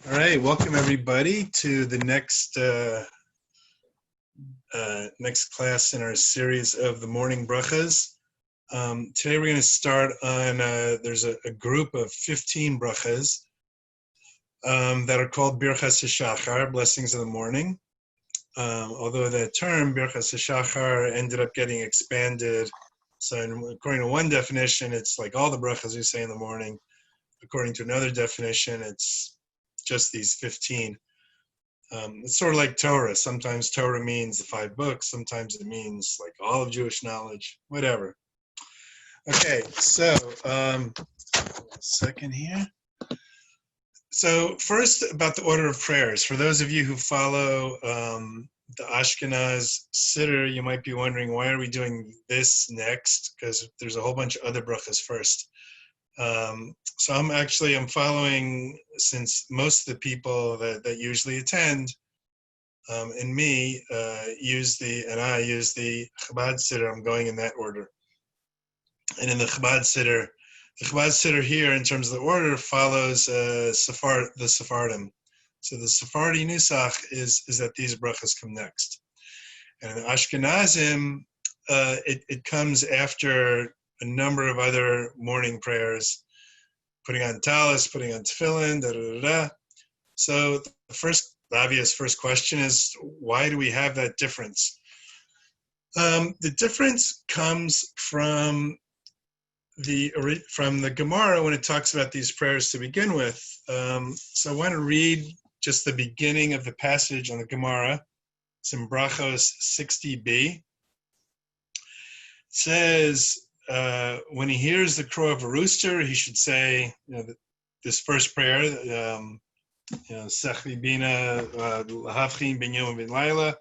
All right, welcome everybody to the next class in our series of the morning brachas. Today we're going to start on, there's a group of 15 brachas that are called Birkas HaShachar, blessings of the morning. Although the term Birkas HaShachar ended up getting expanded. So according to one definition, it's like all the brachas you say in the morning. According to another definition, it's just these 15. It's sort of like Torah. Sometimes Torah means the 5 books. Sometimes it means like all of Jewish knowledge, whatever. Okay, so second here. So first about the order of prayers. For those of you who follow the Ashkenaz Siddur, you might be wondering, why are we doing this next? Because there's a whole bunch of other brachas first. So I'm following, since most of the people that usually attend and me I use the Chabad Siddur. I'm going in that order. And in the Chabad Siddur here, in terms of the order, follows the Sephardim. So the Sephardi Nusach is that these brachas come next. And in Ashkenazim, it comes after a number of other morning prayers, putting on talis, putting on tefillin, da-da-da-da. So the obvious first question is, why do we have that difference? The difference comes from the Gemara when it talks about these prayers to begin with. So I want to read just the beginning of the passage on the Gemara. It's in Brochos 60b. It says, when he hears the crow of a rooster, he should say, this first prayer, Sechli Bina Lahavchin Ben Yom Ben Laila.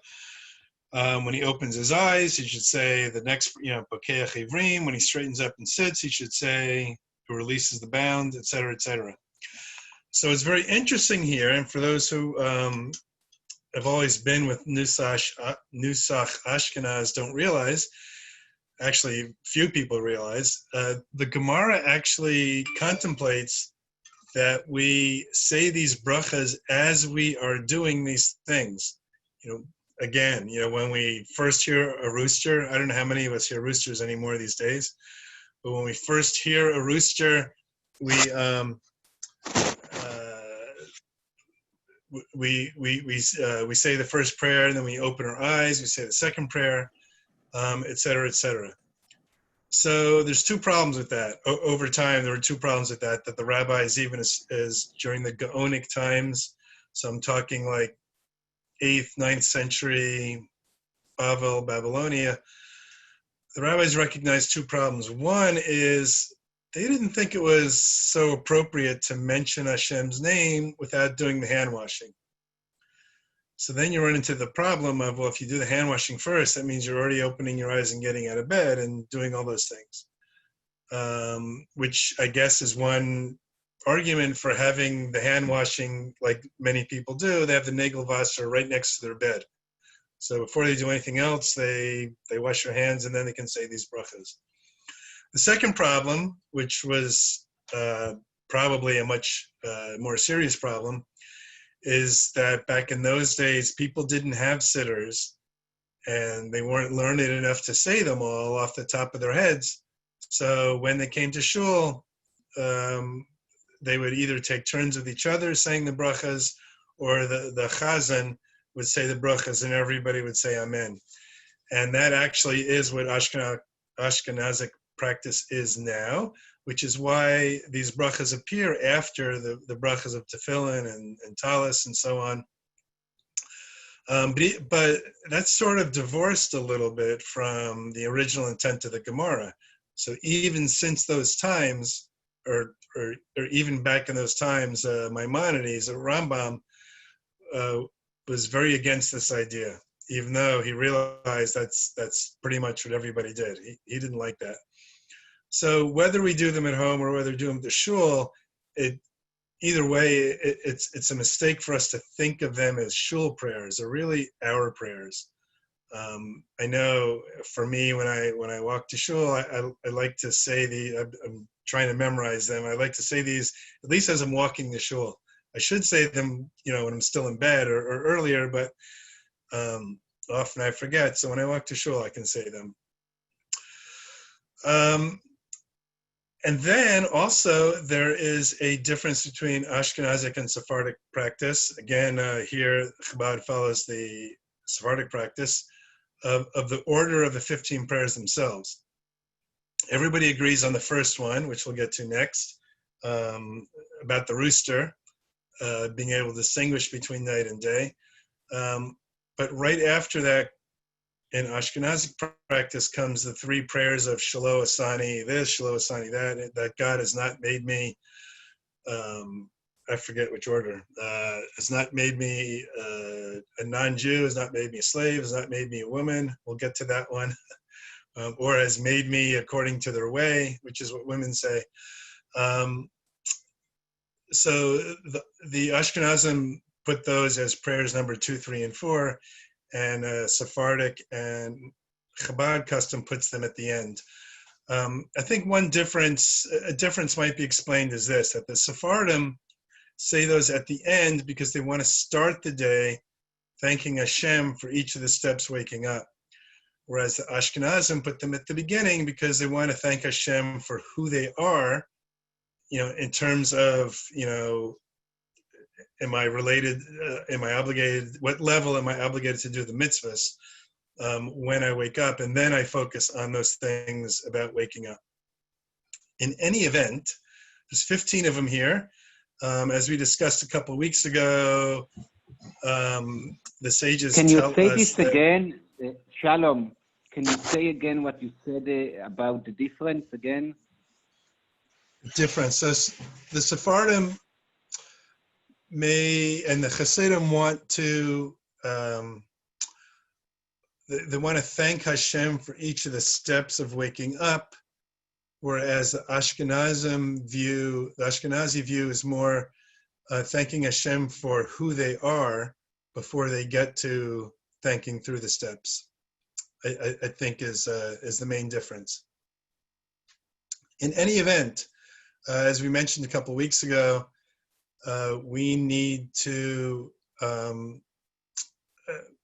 When he opens his eyes, he should say the next, Pokeach Ivrim. When he straightens up and sits, he should say, who releases the bound, etc., etc. So it's very interesting here, and for those who have always been with Nusach Ashkenaz don't realize, actually few people realize, the Gemara actually contemplates that we say these brachas as we are doing these things. Again, when we first hear a rooster, I don't know how many of us hear roosters anymore these days, but when we first hear a rooster, we say the first prayer, and then we open our eyes, we say the second prayer, etc., etc. So there's two problems with that. Over time, there were two problems with that the rabbis, even as during the Gaonic times, so I'm talking like 8th, 9th century Babylonia, the rabbis recognized two problems. One is they didn't think it was so appropriate to mention Hashem's name without doing the hand washing. So then you run into the problem of, well, if you do the hand washing first, that means you're already opening your eyes and getting out of bed and doing all those things, which I guess is one argument for having the hand washing like many people do. They have the Nagel Wasser right next to their bed. So before they do anything else, they wash their hands and then they can say these brachas. The second problem, which was probably a much more serious problem, is that back in those days, people didn't have sitters and they weren't learned enough to say them all off the top of their heads. So when they came to shul, they would either take turns with each other saying the brachas, or the chazan would say the brachas and everybody would say amen. And that actually is what Ashkenazic practice is now, which is why these brachas appear after the brachas of tefillin and talis and so on. But that's sort of divorced a little bit from the original intent of the Gemara. So even since those times, or even back in those times, Maimonides, or Rambam, was very against this idea, even though he realized that's pretty much what everybody did. He didn't like that. So whether we do them at home or whether we do them at the shul, either way, it's a mistake for us to think of them as shul prayers. They're really our prayers. I know for me, when I walk to shul, I like to say I'm trying to memorize them. I like to say these, at least as I'm walking the shul. I should say them, when I'm still in bed or earlier, but often I forget. So when I walk to shul, I can say them. And then also there is a difference between Ashkenazic and Sephardic practice. Again, here Chabad follows the Sephardic practice of the order of the 15 prayers themselves. Everybody agrees on the first one, which we'll get to next, about the rooster, being able to distinguish between night and day. But right after that, in Ashkenazic practice comes the three prayers of Shelo Asani this, Shelo Asani that God has not made me, I forget which order, has not made me a non-Jew, has not made me a slave, has not made me a woman. We'll get to that one. Or has made me according to their way, which is what women say. So the Ashkenazim put those as prayers number 2, 3, and 4, and Sephardic and Chabad custom puts them at the end. I think a difference might be explained as this, that the Sephardim say those at the end because they want to start the day thanking Hashem for each of the steps waking up. Whereas the Ashkenazim put them at the beginning because they want to thank Hashem for who they are, in terms of, am I related, am I obligated, what level am I obligated to do the mitzvahs when I wake up? And then I focus on those things about waking up. In any event, there's 15 of them here. As we discussed a couple of weeks ago, the sages Can you tell say us this that, again? Shalom, can you say again what you said about the difference again? difference. So the Sephardim and the Hasidim want to, they want to thank Hashem for each of the steps of waking up, whereas the Ashkenazi view is more thanking Hashem for who they are before they get to thanking through the steps. I think is the main difference. In any event, as we mentioned a couple of weeks ago, we need to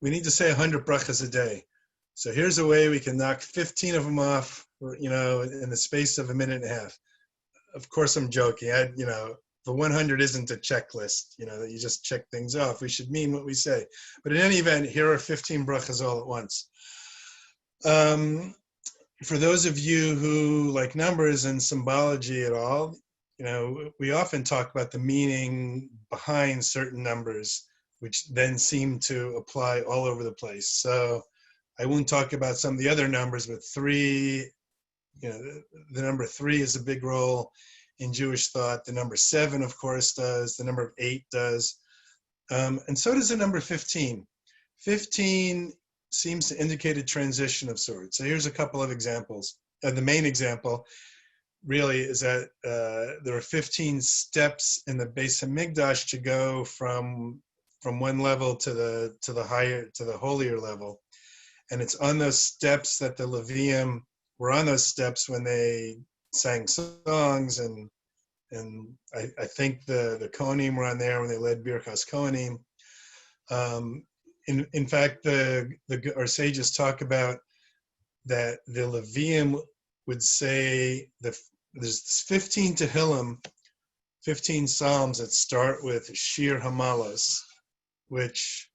say 100 brachas a day. So here's a way we can knock 15 of them off, in the space of a minute and a half. Of course, I'm joking. The 100 isn't a checklist, that you just check things off. We should mean what we say. But in any event, here are 15 brachas all at once. For those of you who like numbers and symbology at all, we often talk about the meaning behind certain numbers, which then seem to apply all over the place. So I won't talk about some of the other numbers, but 3, the number 3 is a big role in Jewish thought. The number 7, of course, does. The number 8 does. And so does the number 15. 15 seems to indicate a transition of sorts. So here's a couple of examples. The main example really is that there are 15 steps in the Beis Hamikdash to go from one level to the holier level, and it's on those steps that the Levium were on those steps when they sang songs, and I think the Kohanim were on there when they led Birkas Kohanim. In fact, our sages talk about that the Levium would say there's 15 Tehillim, 15 Psalms that start with Shir Hamalos, which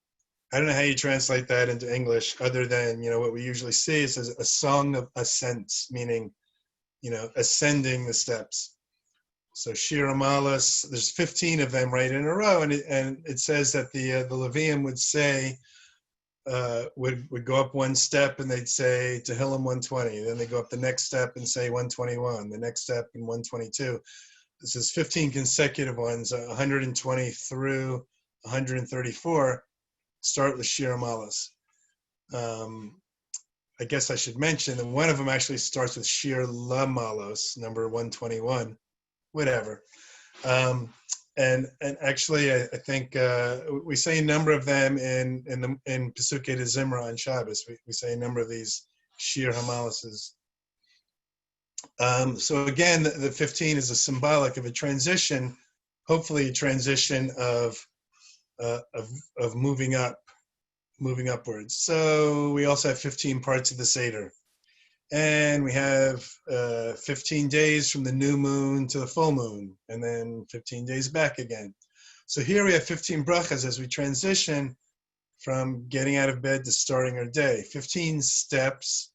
I don't know how you translate that into English other than, what we usually see is a song of ascents, meaning, ascending the steps. So Shir Hamalos, there's 15 of them right in a row, and it says that the Levium would say, would go up one step and they'd say Tehillim 120. Then they go up the next step and say 121. The next step and 122. This is 15 consecutive ones, 120 through 134. Start with Shir Hamalos. I guess I should mention that one of them actually starts with Shir Lamalos, number 121. Whatever. And actually, I think we say a number of them in Pesukei de Zimra on Shabbos. We say a number of these Shir Hamaloses. So again, the 15 is a symbolic of a transition hopefully a transition of moving upwards. So we also have 15 parts of the Seder. And we have 15 days from the new moon to the full moon, and then 15 days back again. So here we have 15 brachas as we transition from getting out of bed to starting our day. 15 steps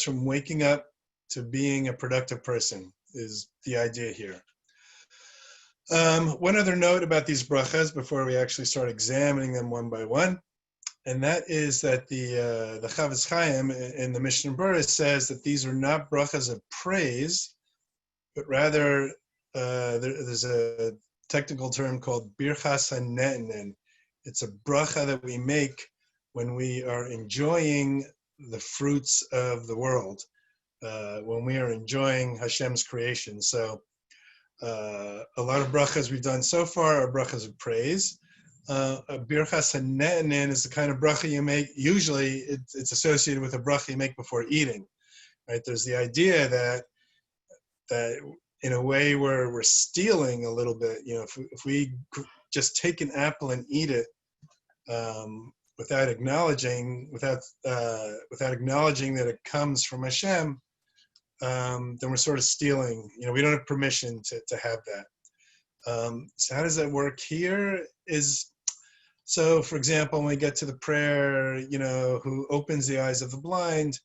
from waking up to being a productive person is the idea here. One other note about these brachas before we actually start examining them one by one, and that is that the Chavetz Chaim in the Mishnah Berurah says that these are not brachas of praise, but rather there's a technical term called Birkas HaNe'enin. It's a bracha that we make when we are enjoying the fruits of the world, when we are enjoying Hashem's creation. So a lot of brachas we've done so far are brachas of praise. A Birkas HaNe'enin is the kind of bracha you make. Usually it's associated with a bracha you make before eating, right? There's the idea that in a way we're stealing a little bit. You know, if we just take an apple and eat it without acknowledging that it comes from Hashem, then we're sort of stealing. You know, we don't have permission to have that. So how does that work here? So, for example, when we get to the prayer, you know, who opens the eyes of the blind,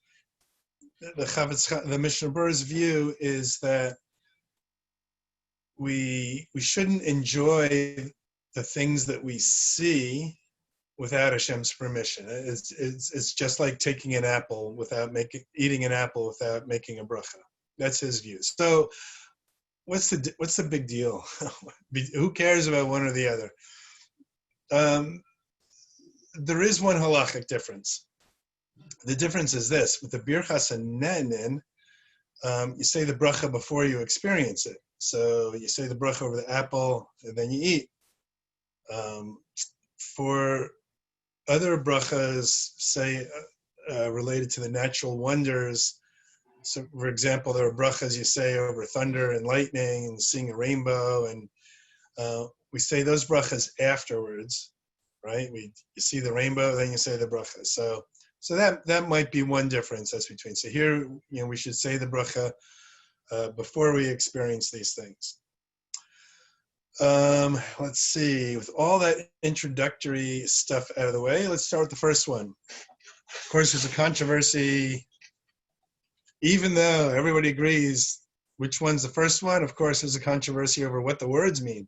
the Mishnah Berurah's view is that we shouldn't enjoy the things that we see without Hashem's permission. It's just like taking an apple eating an apple without making a bracha. That's his view. So, what's the big deal? Who cares about one or the other? There is one halachic difference. The difference is this: with the Birkas HaNe'enin, you say the bracha before you experience it. So you say the bracha over the apple, and then you eat. For other brachas, say related to the natural wonders, so for example, there are brachas you say over thunder and lightning and seeing a rainbow, and we say those brachas afterwards, right? You see the rainbow, then you say the bracha. So that might be one difference that's between. So here, you know, we should say the bracha before we experience these things. Let's see. With all that introductory stuff out of the way, let's start with the first one. Of course, there's a controversy. Even though everybody agrees which one's the first one, of course, there's a controversy over what the words mean.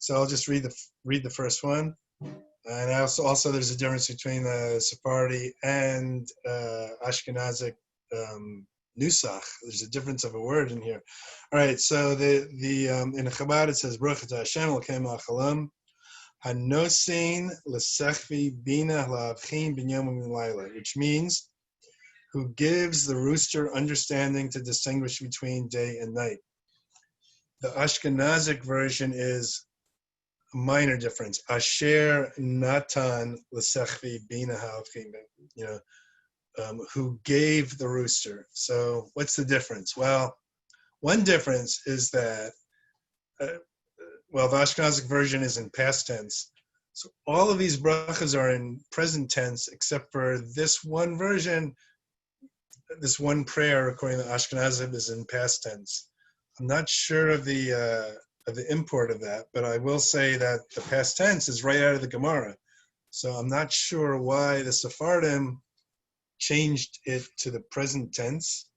So I'll just read the first one. And also there's a difference between the Sephardi and Ashkenazic nusach. There's a difference of a word in here. All right, so in Chabad it says Baruch Hashem Elokeinu melech haolam hanosein l'sechvi bina la'avchin bin yom u'layla, which means who gives the rooster understanding to distinguish between day and night. The Ashkenazic version is a minor difference. Asher natan l'sechvi bina ha'avchin, you know, who gave the rooster. So what's the difference? Well, one difference is that, the Ashkenazic version is in past tense. So all of these brachas are in present tense, except for this one version. This one prayer, according to Ashkenazim, is in past tense. I'm not sure of the import of that, but I will say that the past tense is right out of the Gemara. So I'm not sure why the Sephardim changed it to the present tense,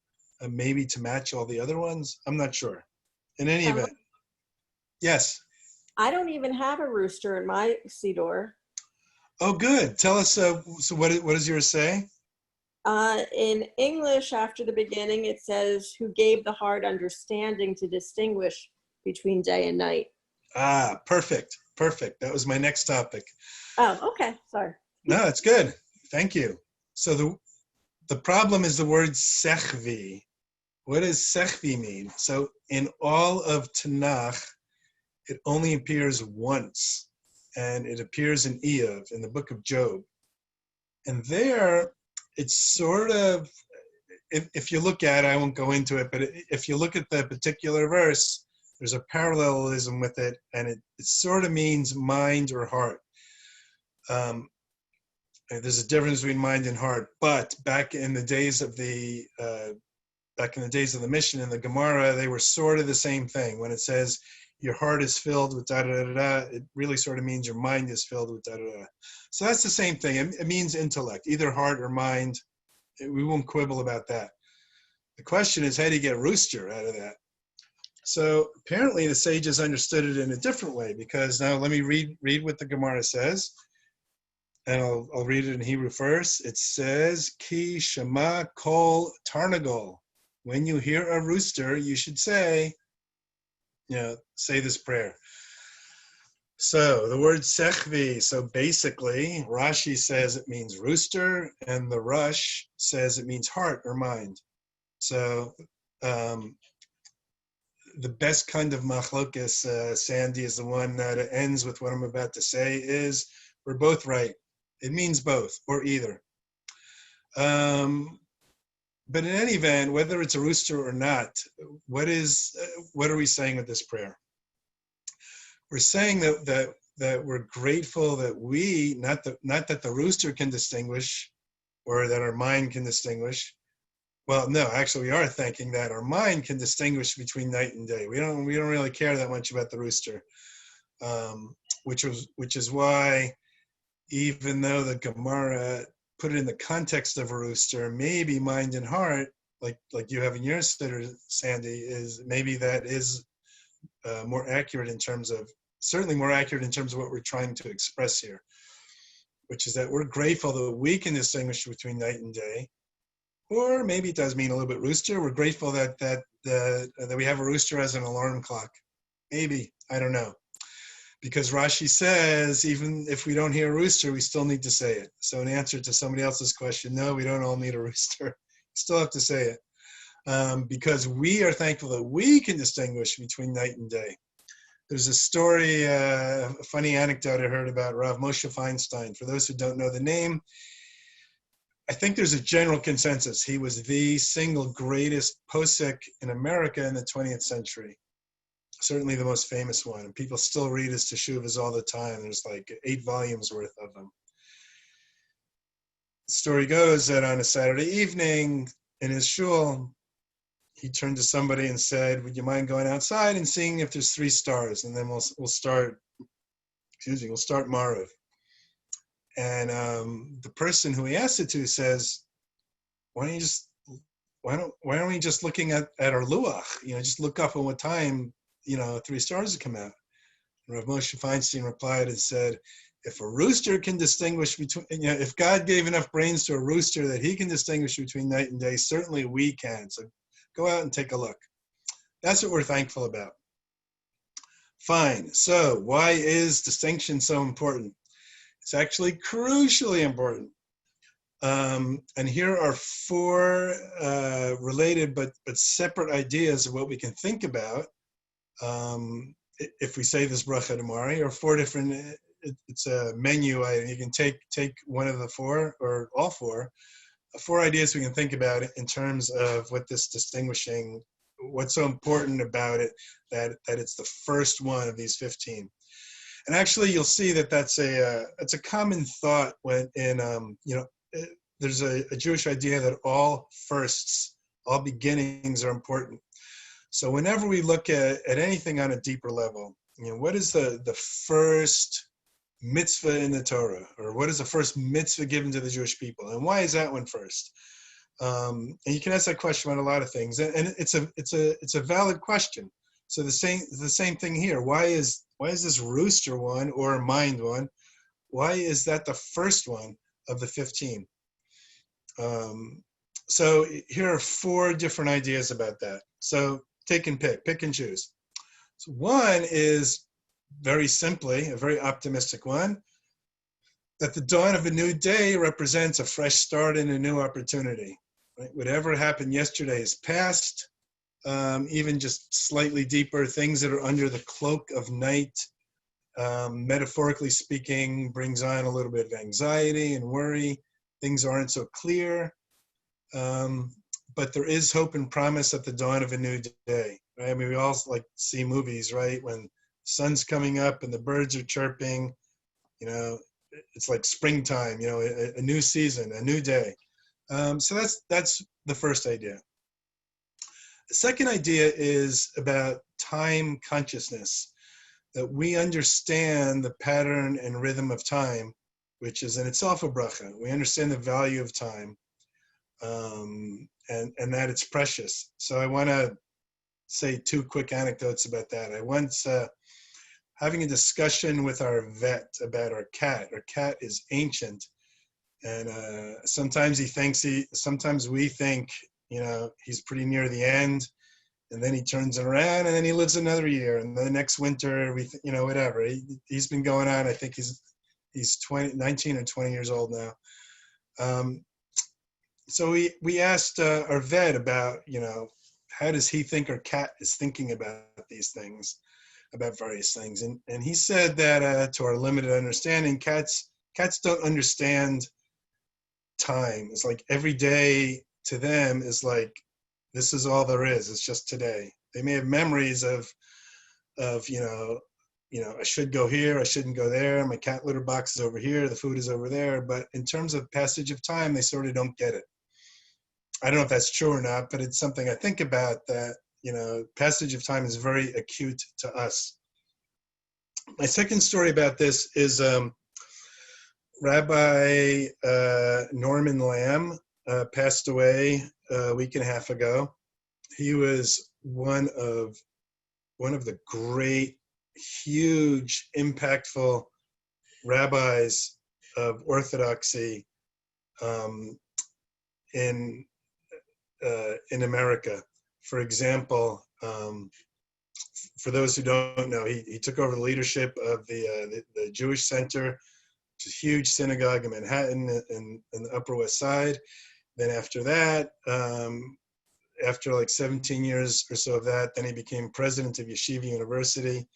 maybe to match all the other ones. I'm not sure. In any event, yes. I don't even have a rooster in my Siddur. Oh, good. Tell us. So what does yours say? In English, after the beginning, it says, "Who gave the heart understanding to distinguish between day and night." Ah, perfect. That was my next topic. Oh, okay. Sorry. No, it's good. Thank you. So the problem is the word sechvi. What does sechvi mean? So in all of Tanakh, it only appears once, and it appears in Iyov, in the book of Job. And there, it's sort of, if you look at it, I won't go into it, but if you look at the particular verse, There's a parallelism with it, and it sort of means mind or heart. There's a difference between mind and heart, but back in the days of the Mishnah and the Gemara, they were sort of the same thing. When it says your heart is filled with da da da da, it really sort of means your mind is filled with da da da. So that's the same thing. It means intellect, either heart or mind. We won't quibble about that. The question is, how do you get rooster out of that? So apparently the sages understood it in a different way, because now let me read what the Gemara says, and I'll read it in Hebrew first. It says, Ki Shema Kol Tarnagol. When you hear a rooster, you should say this prayer. So the word sechvi, so basically Rashi says it means rooster, and the Rush says it means heart or mind. So the best kind of machlokes, Sandy, is the one that ends with what I'm about to say, is we're both right. It means both or either. But in any event, whether it's a rooster or not, what are we saying with this prayer? We're saying that we're grateful that we, not that the rooster can distinguish, or that our mind can distinguish. Well, no, actually, we are thanking that our mind can distinguish between night and day. We don't really care that much about the rooster, which is why, even though the Gemara put it in the context of a rooster, maybe mind and heart, like you have in your sitter, Sandy, is maybe that is more accurate in terms of what we're trying to express here, which is that we're grateful that we can distinguish between night and day. Or maybe it does mean a little bit rooster. We're grateful that we have a rooster as an alarm clock. Maybe, I don't know. Because Rashi says, even if we don't hear a rooster, we still need to say it. So in answer to somebody else's question, no, we don't all need a rooster. You still have to say it. Because we are thankful that we can distinguish between night and day. There's a story, a funny anecdote I heard about Rav Moshe Feinstein. For those who don't know the name, I think there's a general consensus. He was the single greatest posek in America in the 20th century. Certainly the most famous one. And people still read his teshuvas all the time. There's like 8 volumes worth of them. The story goes that on a Saturday evening in his shul, he turned to somebody and said, would you mind going outside and seeing if there's 3 stars? And then we'll start Marav. And the person who he asked it to says, why aren't we just looking at our luach? Just look up on what time 3 stars have come out. And Rav Moshe Feinstein replied and said, if a rooster can distinguish between, if God gave enough brains to a rooster that he can distinguish between night and day, certainly we can. So go out and take a look. That's what we're thankful about. Fine. So why is distinction so important? It's actually crucially important. And here are 4 related but separate ideas of what we can think about if we say this bracha tomorrow, or 4 different, it's a menu item. You can take one of the 4 or all 4 ideas we can think about it in terms of what this distinguishing, what's so important about it, that it's the first one of these 15. And actually, you'll see that it's a common thought when there's a Jewish idea that all firsts, all beginnings are important. So whenever we look at anything on a deeper level, what is the first mitzvah in the Torah, or what is the first mitzvah given to the Jewish people, and why is that one first? And you can ask that question about a lot of things, and it's a valid question. So the same thing here. Why is this rooster one or mind one? Why is that the first one of the 15? So here are 4 different ideas about that. So pick and choose. So one is very simply a very optimistic one, that the dawn of a new day represents a fresh start and a new opportunity. Right? Whatever happened yesterday is past. Even just slightly deeper, things that are under the cloak of night, metaphorically speaking, brings on a little bit of anxiety and worry. Things aren't so clear, but there is hope and promise at the dawn of a new day. right? I mean, we all like see movies, right? When the sun's coming up and the birds are chirping, you know, it's like springtime, you know, a new season, a new day. So that's the first idea. The second idea is about time consciousness, that we understand the pattern and rhythm of time, which is in itself a bracha. We understand the value of time, and that it's precious. So I want to say two quick anecdotes about that. I once having a discussion with our vet about our cat. Our cat is ancient, and sometimes sometimes we think, you know, he's pretty near the end, and then he turns it around, and then he lives another year, and the next winter, you know, whatever. He's been going on. I think he's 19 or 20 years old now. So we asked our vet about, you know, how does he think our cat is thinking about these things, about various things, and he said that to our limited understanding, cats don't understand time. It's like every day to them is like, this is all there is. It's just today. They may have memories of you know, I should go here, I shouldn't go there. My cat litter box is over here, the food is over there. But in terms of passage of time, they sort of don't get it. I don't know if that's true or not, but it's something I think about, that, you know, passage of time is very acute to us. My second story about this is Rabbi Norman Lamb passed away a week and a half ago. He was one of the great, huge, impactful rabbis of Orthodoxy in America. For example, for those who don't know, he took over the leadership of the Jewish Center, which is a huge synagogue in Manhattan in the Upper West Side. Then after that, after like 17 years or so of that, then he became president of Yeshiva University.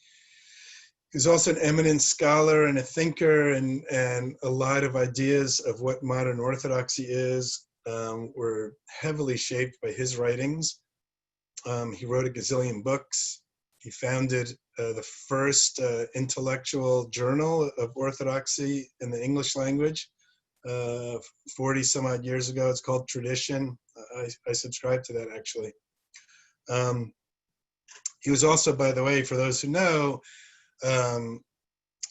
He's also an eminent scholar and a thinker, and a lot of ideas of what modern Orthodoxy is were heavily shaped by his writings. He wrote a gazillion books. He founded the first intellectual journal of Orthodoxy in the English language 40 some odd years ago. It's called Tradition. I subscribe to that, actually. He was also, by the way, for those who know,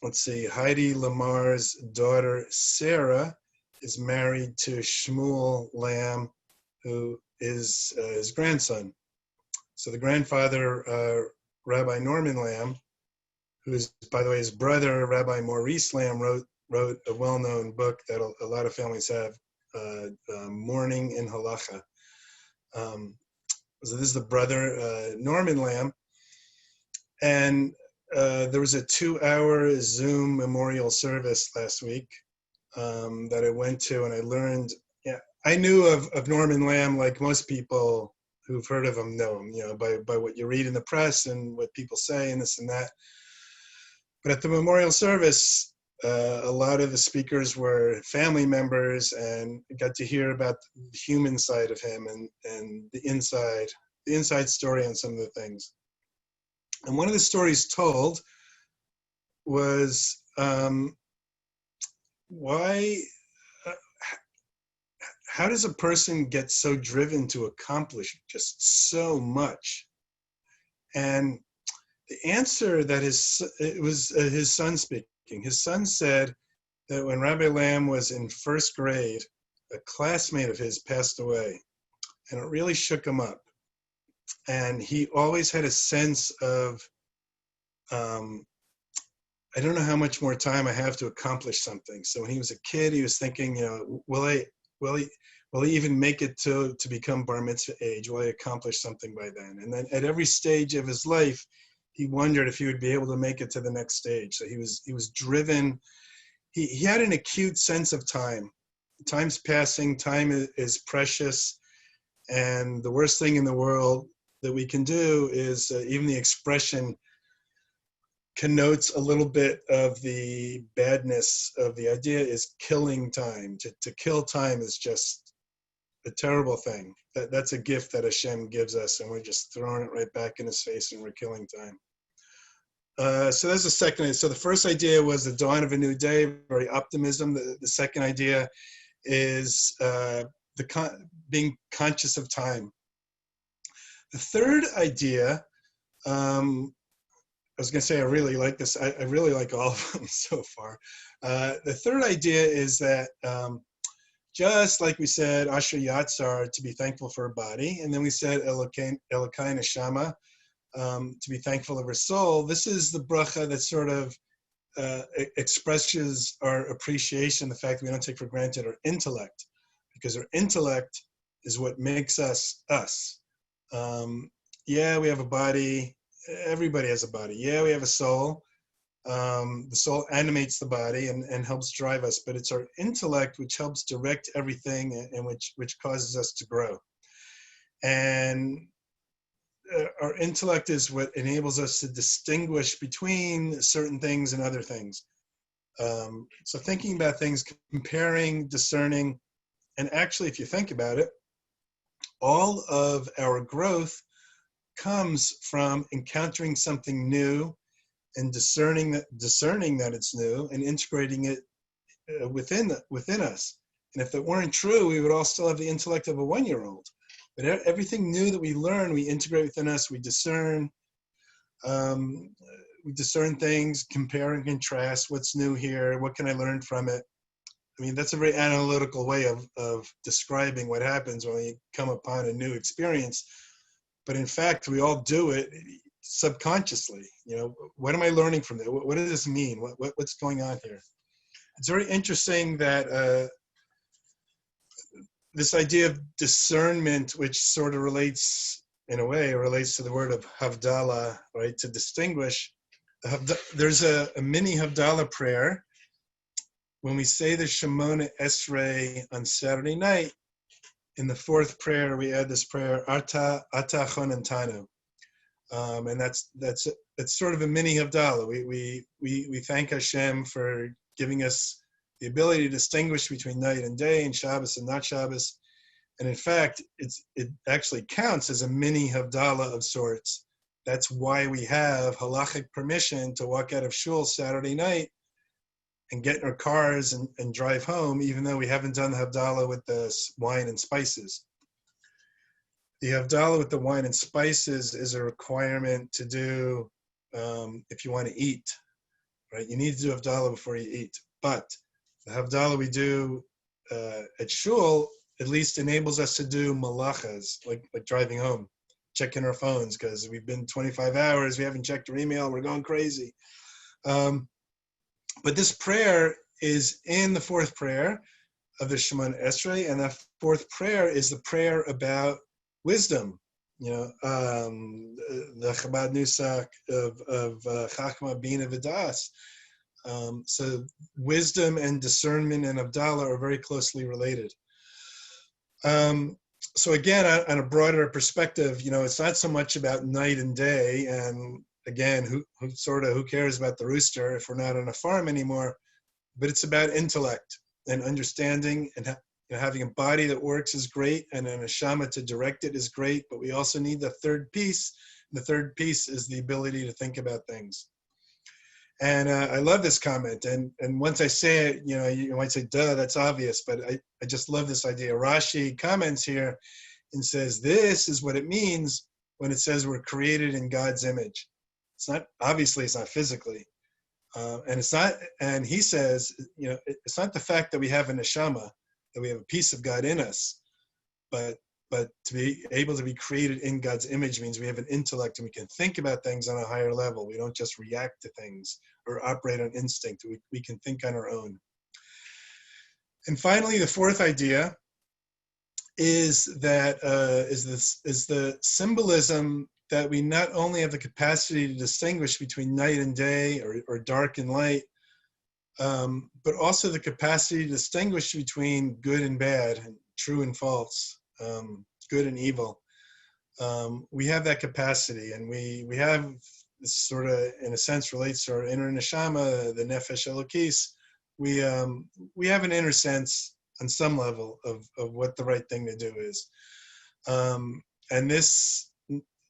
let's see, Heidi Lamar's daughter, Sarah, is married to Shmuel Lamb, who is his grandson. So the grandfather, Rabbi Norman Lamb, who is, by the way, his brother, Rabbi Maurice Lamb, wrote a well-known book that a lot of families have, Mourning in Halacha. So this is the brother, Norman Lamb. And there was a 2-hour Zoom memorial service last week that I went to, and I learned, I knew of Norman Lamb, like most people who've heard of him know him, you know, by what you read in the press and what people say and this and that. But at the memorial service, a lot of the speakers were family members, and got to hear about the human side of him and the inside story on some of the things. And one of the stories told was how does a person get so driven to accomplish just so much? And the answer that it was his son speaking. His son said that when Rabbi Lamb was in first grade, a classmate of his passed away, and it really shook him up. And he always had a sense of, I don't know how much more time I have to accomplish something. So when he was a kid, he was thinking, you know, will he even make it to become bar mitzvah age? Will I accomplish something by then? And then at every stage of his life, he wondered if he would be able to make it to the next stage. So he was driven. He had an acute sense of time. Time's passing. Time is precious. And the worst thing in the world that we can do is, even the expression connotes a little bit of the badness of the idea, is killing time. To kill time is just a terrible thing. That's a gift that Hashem gives us, and we're just throwing it right back in his face, and we're killing time. So that's the second idea. So the first idea was the dawn of a new day, very optimism. The second idea is being conscious of time. The third idea, I was going to say I really like this. I really like all of them so far. The third idea is that just like we said, Asher Yatzar, to be thankful for a body, and then we said Elokai Neshama, to be thankful of our soul. This is the bracha that sort of expresses our appreciation, the fact that we don't take for granted our intellect, because our intellect is what makes us us. Yeah, we have a body. Everybody has a body. Yeah, we have a soul. The soul animates the body and helps drive us, but it's our intellect which helps direct everything and which causes us to grow. And our intellect is what enables us to distinguish between certain things and other things. So thinking about things, comparing, discerning, and actually, if you think about it, all of our growth comes from encountering something new and discerning that it's new and integrating it within us. And if that weren't true, we would all still have the intellect of a 1-year-old. But everything new that we learn, we integrate within us. We discern things, compare and contrast. What's new here? What can I learn from it? I mean, that's a very analytical way of describing what happens when we come upon a new experience. But in fact, we all do it subconsciously. You know, what am I learning from it? What does this mean? What's going on here? It's very interesting that this idea of discernment, which sort of relates to the word of Havdalah, right? To distinguish. There's a mini Havdalah prayer. When we say the Shemona Esrei on Saturday night, in the fourth prayer, we add this prayer, Ata Chonantanu. And that's sort of a mini Havdalah. We thank Hashem for giving us the ability to distinguish between night and day and Shabbos and not Shabbos. And in fact, it actually counts as a mini Havdalah of sorts. That's why we have halachic permission to walk out of shul Saturday night and get in our cars and drive home, even though we haven't done the Havdalah with the wine and spices. The Havdalah with the wine and spices is a requirement to do if you want to eat, right? You need to do Havdalah before you eat. But the Havdalah we do at shul at least enables us to do malachas, like driving home, checking our phones, because we've been 25 hours, we haven't checked our email, we're going crazy. But this prayer is in the fourth prayer of the Shemona Esrei, and that fourth prayer is the prayer about wisdom. You know, the Chabad Nusach of Chachma, Bina, V'das. So wisdom and discernment and Havdalah are very closely related. So again, on a broader perspective, you know, it's not so much about night and day, and again, who cares about the rooster if we're not on a farm anymore, but it's about intellect and understanding, and having a body that works is great, and a neshama to direct it is great, but we also need the third piece. The third piece is the ability to think about things. And I love this comment. And once I say it, you know, you might say, duh, that's obvious, but I just love this idea. Rashi comments here and says, this is what it means when it says we're created in God's image. It's not, obviously it's not physically. And it's not, and he says, you know, it's not the fact that we have a neshama, that we have a piece of God in us, but to be able to be created in God's image means we have an intellect and we can think about things on a higher level. We don't just react to things or operate on instinct. We can think on our own. And finally, the fourth idea is that is the symbolism that we not only have the capacity to distinguish between night and day or dark and light, but also the capacity to distinguish between good and bad, and true and false, good and evil. We have that capacity, and we have this sort of, in a sense, relates to our inner neshama, the nefesh elokis. We have an inner sense on some level of what the right thing to do is. And this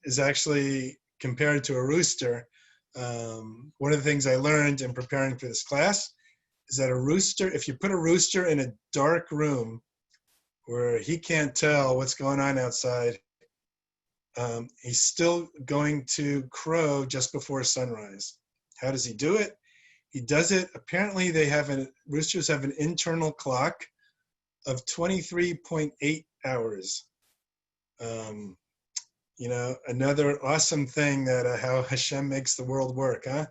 is actually compared to a rooster. One of the things I learned in preparing for this class is that a rooster, if you put a rooster in a dark room where he can't tell what's going on outside, he's still going to crow just before sunrise. How does he do it? He does it, apparently roosters have an internal clock of 23.8 hours. You know, another awesome thing that how Hashem makes the world work, huh?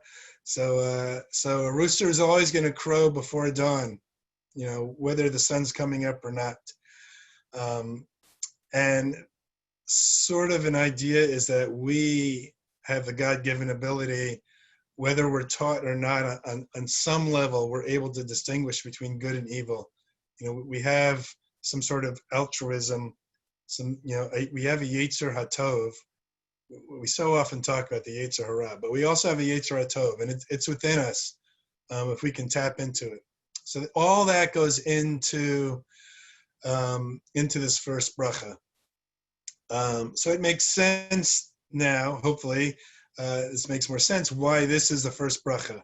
So a rooster is always going to crow before dawn, you know, whether the sun's coming up or not. And sort of an idea is that we have the God-given ability, whether we're taught or not, on some level, we're able to distinguish between good and evil. You know, we have some sort of altruism. We have a Yetzer HaTov. We so often talk about the Yetzer Hara, but we also have a Yetzer HaTov, and it's within us if we can tap into it. So all that goes into this first bracha. So it makes sense now, hopefully, this makes more sense why this is the first bracha.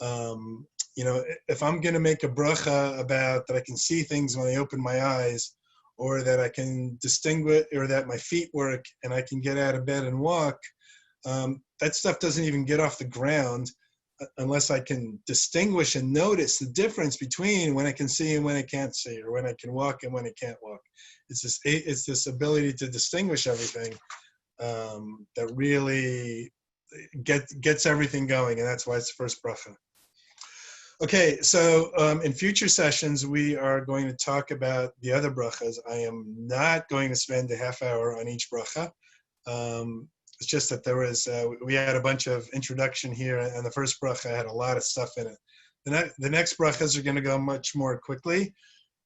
You know, if I'm going to make a bracha about that I can see things when I open my eyes, or that I can distinguish, or that my feet work and I can get out of bed and walk, that stuff doesn't even get off the ground unless I can distinguish and notice the difference between when I can see and when I can't see, or when I can walk and when I can't walk. It's this ability to distinguish everything that really gets everything going, and that's why it's the first bracha. Okay, so in future sessions, we are going to talk about the other brachas. I am not going to spend a half hour on each bracha. It's just that we had a bunch of introduction here, and the first bracha had a lot of stuff in it. The next brachas are going to go much more quickly.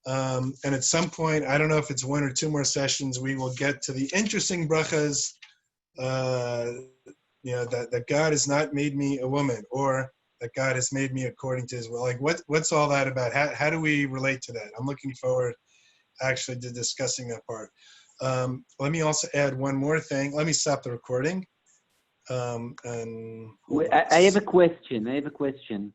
And at some point, I don't know if it's one or two more sessions, we will get to the interesting brachas, you know, that God has not made me a woman, or that God has made me according to his will. Like, what's all that about? How do we relate to that? I'm looking forward actually to discussing that part. Let me also add one more thing. Let me stop the recording. I have a question.